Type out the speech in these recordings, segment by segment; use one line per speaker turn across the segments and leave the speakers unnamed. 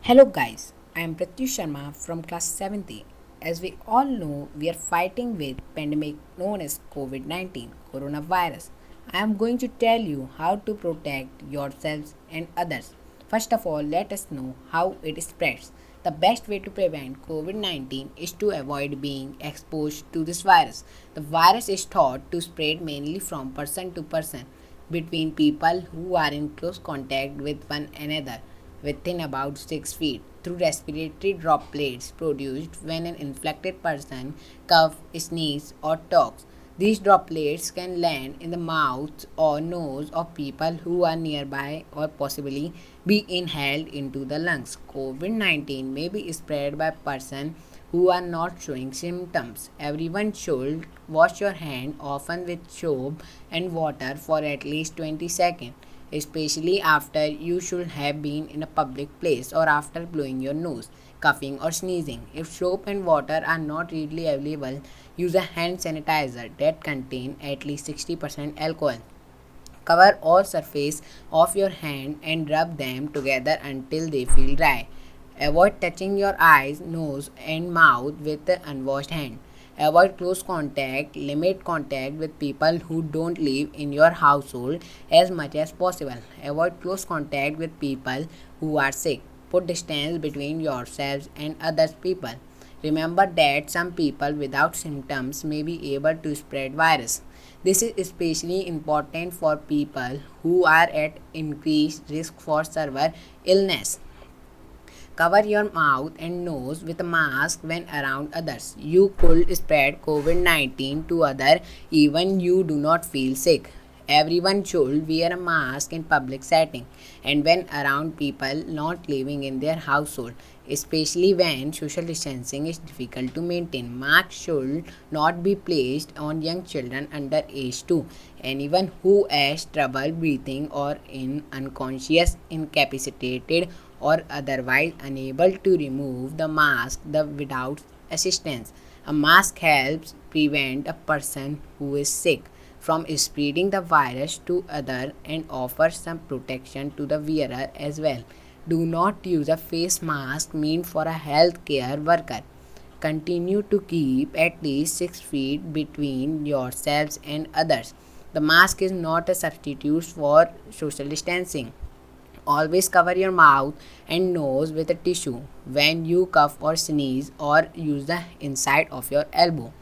Hello guys, I am Pratyush Sharma from class 7th. As we all know, we are fighting with pandemic known as COVID-19 coronavirus. I am going to tell you how to protect yourselves and others. First of all, let us know how it spreads. The best way to prevent COVID-19 is to avoid being exposed to this virus. The virus is thought to spread mainly from person to person between people who are in close contact with one another within about 6 feet through respiratory droplets produced when an infected person coughs, sneezes, or talks. These droplets can land in the mouth or nose of people who are nearby or possibly be inhaled into the lungs. COVID 19 may be spread by persons who are not showing symptoms. Everyone should wash your hand often with soap and water for at least 20 seconds, especially after you should have been in a public place or after blowing your nose, coughing, or sneezing. If soap and water are not readily available, use a hand sanitizer that contains at least 60% alcohol. Cover all surface of your hand and rub them together until they feel dry. Avoid touching your eyes, nose, and mouth with the unwashed hand. Avoid close contact. Limit contact with people who don't live in your household as much as possible. Avoid close contact with people who are sick. Put distance between yourselves and other people. Remember that some people without symptoms may be able to spread virus. This is especially important for people who are at increased risk for severe illness. Cover your mouth and nose with a mask when around others. You could spread COVID 19 to others even you do not feel sick. Everyone should wear a mask in public setting and when around people not living in their household, especially when social distancing is difficult to maintain. Masks should not be placed on young children under age 2. Anyone who has trouble breathing or is unconscious, incapacitated, or otherwise unable to remove the mask without assistance. A mask helps prevent a person who is sick from spreading the virus to others and offers some protection to the wearer as well. Do not use a face mask meant for a healthcare worker. Continue to keep at least 6 feet between yourselves and others. The mask is not a substitute for social distancing. Always cover your mouth and nose with a tissue when you cough or sneeze, or use the inside of your elbow.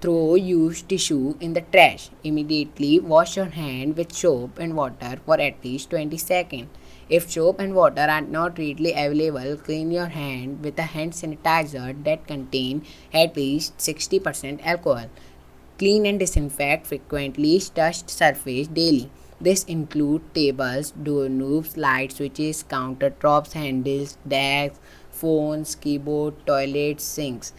Throw used tissue in the trash. Immediately wash your hand with soap and water for at least 20 seconds. If soap and water are not readily available, clean your hand with a hand sanitizer that contains at least 60% alcohol. Clean and disinfect frequently touched surface daily. This includes tables, doorknobs, light switches, countertops, handles, desks, phones, keyboard, toilets, sinks.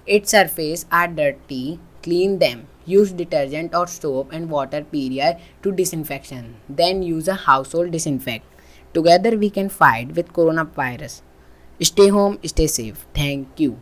Its surfaces are dirty. Clean them. Use detergent or soap and water period to disinfection. Then use a household disinfect. Together we can fight with coronavirus. Stay home, stay safe. Thank you.